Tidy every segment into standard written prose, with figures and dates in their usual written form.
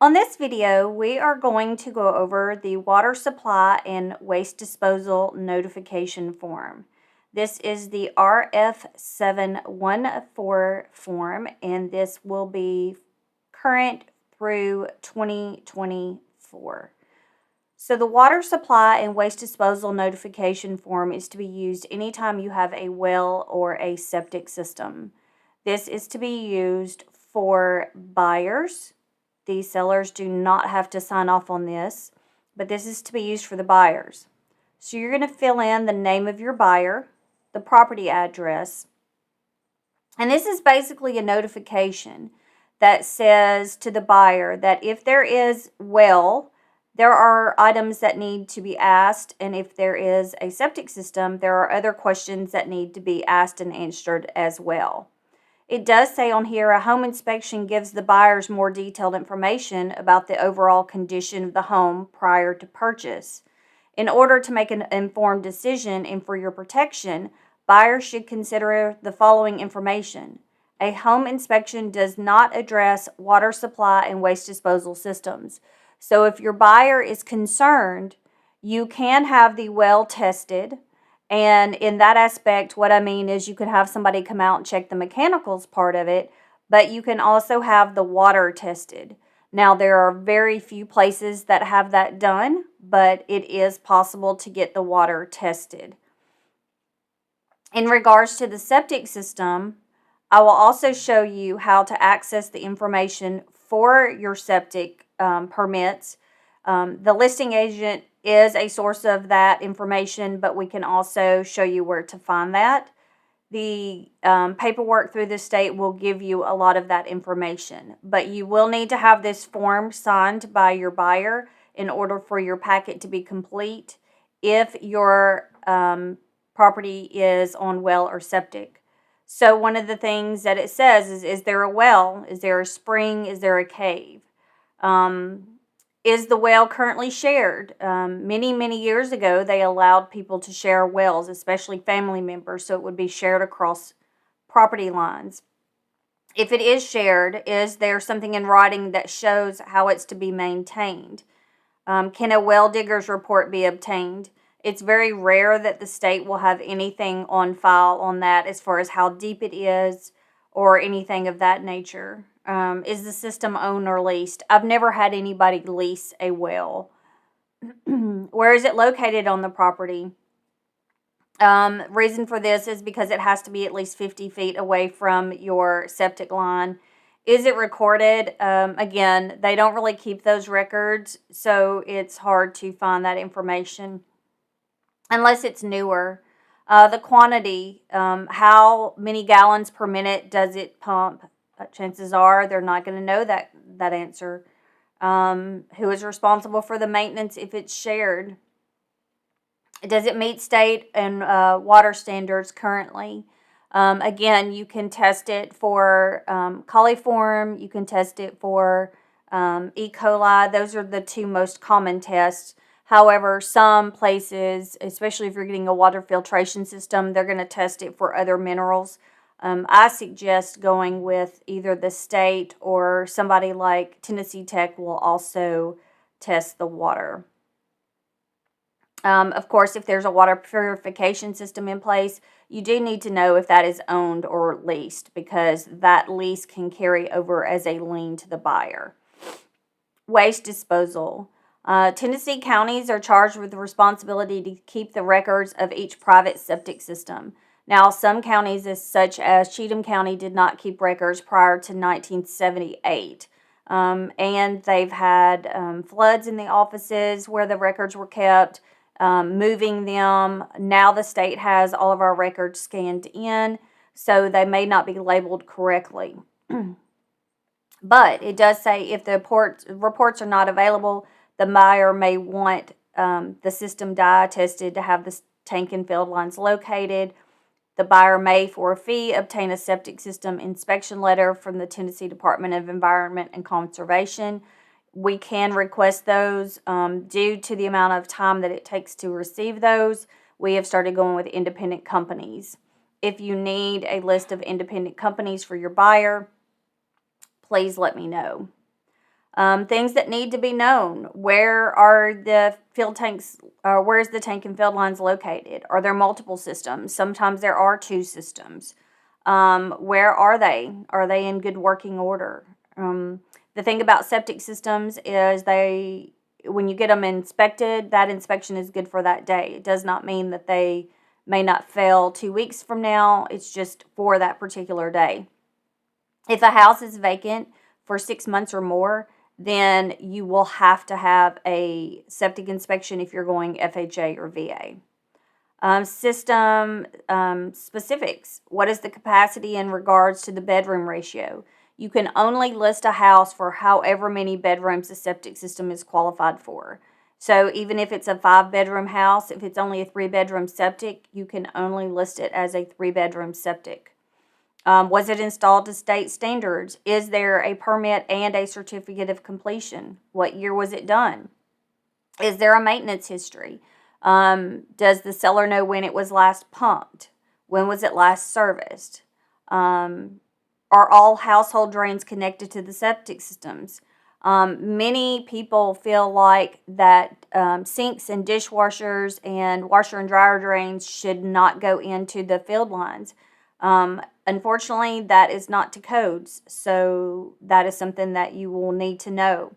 On this video, we are going to go over the water supply and waste disposal notification form. This is the RF714 form, and this will be current through 2024. So the water supply and waste disposal notification form is to be used anytime you have a well or a septic system. This is to be used for buyers. The sellers do not have to sign off on this, but this is to be used for the buyers. So you're going to fill in the name of your buyer, the property address, and this is basically a notification that says to the buyer that if there is well, there are items that need to be asked, and if there is a septic system, there are other questions that need to be asked and answered as well. It does say on here a home inspection gives the buyers more detailed information about the overall condition of the home prior to purchase. In order to make an informed decision and for your protection, buyers should consider the following information. A home inspection does not address water supply and waste disposal systems. So if your buyer is concerned, you can have the well tested. And in that aspect, what I mean is you could have somebody come out and check the mechanicals part of it, but you can also have the water tested. Now, there are very few places that have that done, but it is possible to get the water tested. In regards to the septic system, I will also show you how to access the information for your septic permits. The listing agent is a source of that information, but we can also show you where to find that. The paperwork through the state will give you a lot of that information, but you will need to have this form signed by your buyer in order for your packet to be complete if your property is on well or septic. So one of the things that it says is there a well? Is there a spring? Is there a cave? Is the well currently shared? Many years ago, they allowed people to share wells, especially family members, so it would be shared across property lines. If it is shared, is there something in writing that shows how it's to be maintained? Can a well digger's report be obtained? It's very rare that the state will have anything on file on that as far as how deep it is or anything of that nature. Is the system owned or leased? I've never had anybody lease a well. Where is it located on the property? Reason for this is because it has to be at least 50 feet away from your septic line. Is it recorded? Again, they don't really keep those records, so it's hard to find that information unless it's newer. The quantity, how many gallons per minute does it pump? Chances are they're not going to know that answer. Who is responsible for the maintenance if it's shared? Does it meet state and water standards currently? Again, you can test it for coliform. You can test it for E. coli. Those are the two most common tests. However, some places, especially if you're getting a water filtration system, they're going to test it for other minerals. I suggest going with either the state or somebody like Tennessee Tech will also test the water. Of course, if there's a water purification system in place, you do need to know if that is owned or leased, because that lease can carry over as a lien to the buyer. Waste disposal. Tennessee counties are charged with the responsibility to keep the records of each private septic system. Now, some counties, such as Cheatham County, did not keep records prior to 1978. And they've had floods in the offices where the records were kept, moving them. Now the state has all of our records scanned in, so they may not be labeled correctly. But it does say if the reports are not available, the buyer may want the system dye tested to have the tank and field lines located. The buyer may, for a fee, obtain a septic system inspection letter from the Tennessee Department of Environment and Conservation. We can request those due to the amount of time that it takes to receive those. We have started going with independent companies. If you need a list of independent companies for your buyer, please let me know. Things that need to be known. Where are the field tanks, or where's the tank and field lines located? Are there multiple systems? Sometimes there are two systems. Where are they? Are they in good working order? The thing about septic systems is when you get them inspected, that inspection is good for that day. It does not mean that they may not fail 2 weeks from now. It's just for that particular day. If a house is vacant for 6 months or more, then you will have to have a septic inspection if you're going FHA or VA. System specifics. What is the capacity in regards to the bedroom ratio? You can only list a house for however many bedrooms the septic system is qualified for. So even if it's a 5-bedroom house, if it's only a 3-bedroom septic, you can only list it as a 3-bedroom septic. Was it installed to state standards? Is there a permit and a certificate of completion? What year was it done? Is there a maintenance history? Does the seller know when it was last pumped? When was it last serviced? Are all household drains connected to the septic systems? Many people feel like that sinks and dishwashers and washer and dryer drains should not go into the field lines. Unfortunately, that is not to codes, so that is something that you will need to know.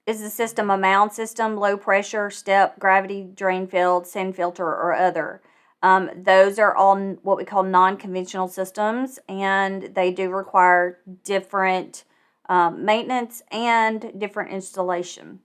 Is the system a mound system, low pressure, step, gravity, drain field, sand filter, or other? Those are all what we call non-conventional systems, and they do require different maintenance and different installation.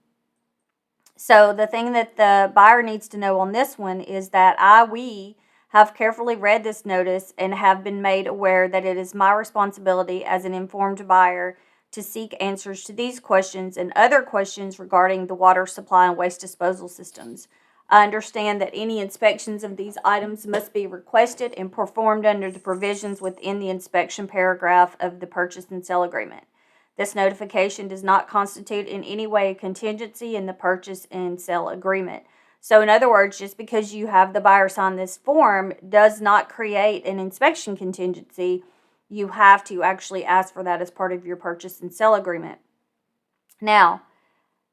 So the thing that the buyer needs to know on this one is that we have carefully read this notice and have been made aware that it is my responsibility as an informed buyer to seek answers to these questions and other questions regarding the water supply and waste disposal systems. I understand that any inspections of these items must be requested and performed under the provisions within the inspection paragraph of the purchase and sale agreement. This notification does not constitute in any way a contingency in the purchase and sale agreement. So in other words, just because you have the buyer sign this form does not create an inspection contingency. You have to actually ask for that as part of your purchase and sale agreement. Now,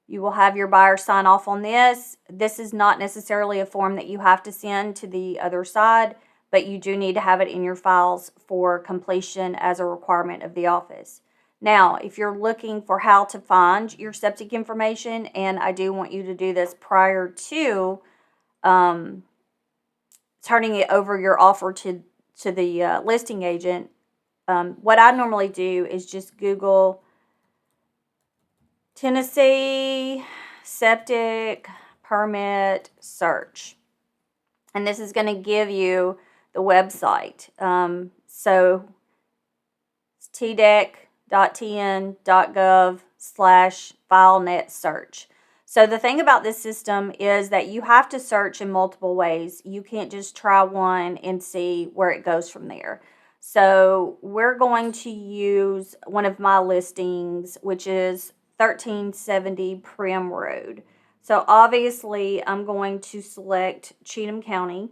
you will have your buyer sign off on this. This is not necessarily a form that you have to send to the other side, but you do need to have it in your files for completion as a requirement of the office. Now, if you're looking for how to find your septic information, and I do want you to do this prior to turning it over your offer to the listing agent, what I normally do is just Google Tennessee septic permit search. And this is going to give you the website. So it's tdec.tn.gov/filenet search. So the thing about this system is that you have to search in multiple ways. You can't just try one and see where it goes from there. So we're going to use one of my listings, which is 1370 Prim Road. So obviously I'm going to select Cheatham County.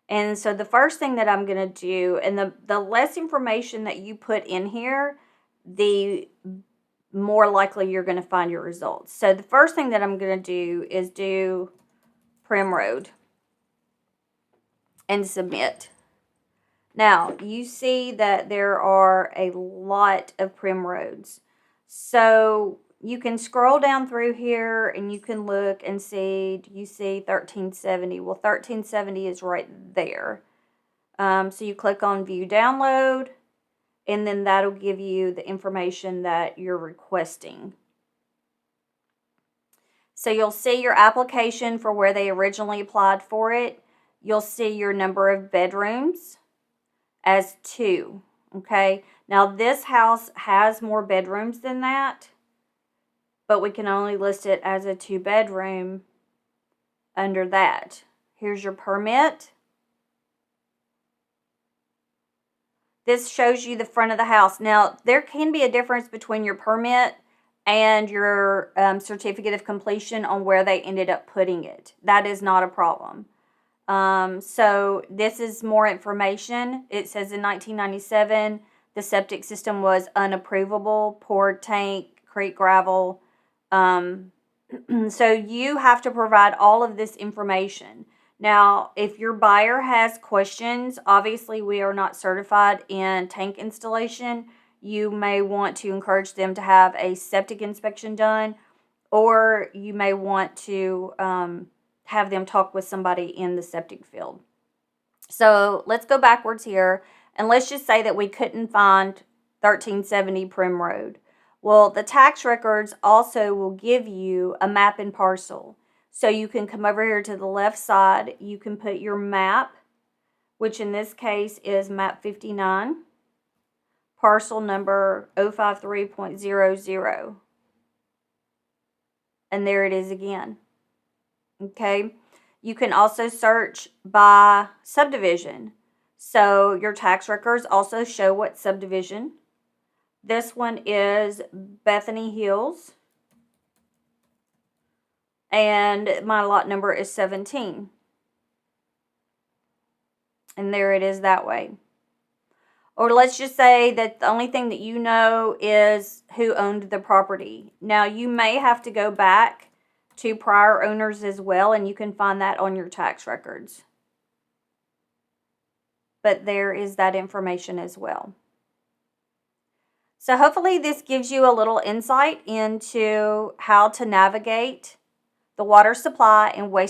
And so the first thing that I'm going to do, and the less information that you put in here, the more likely you're going to find your results. So the first thing that I'm going to do is do Prim Road and submit. Now, you see that there are a lot of Prim Roads. So you can scroll down through here and you can look and see, do you see 1370? Well, 1370 is right there. So you click on View Download, and then that'll give you the information that you're requesting. So you'll see your application for where they originally applied for it. You'll see your number of bedrooms as 2, okay? Now this house has more bedrooms than that, but we can only list it as a 2-bedroom under that. Here's your permit. This shows you the front of the house. Now, there can be a difference between your permit and your certificate of completion on where they ended up putting it. That is not a problem. So this is more information. It says in 1997, the septic system was unapprovable, poor tank creek gravel. So you have to provide all of this information. Now, if your buyer has questions, obviously we are not certified in tank installation. You may want to encourage them to have a septic inspection done, or you may want to have them talk with somebody in the septic field. So let's go backwards here, and let's just say that we couldn't find 1370 Prim Road. Well, the tax records also will give you a map and parcel. So you can come over here to the left side. You can put your map, which in this case is map 59, parcel number 053.00. And there it is again. Okay. You can also search by subdivision. So your tax records also show what subdivision. This one is Bethany Hills. And my lot number is 17. And there it is that way. Or let's just say that the only thing that you know is who owned the property. Now, you may have to go back to prior owners as well, and you can find that on your tax records. But there is that information as well. So hopefully this gives you a little insight into how to navigate the water supply and waste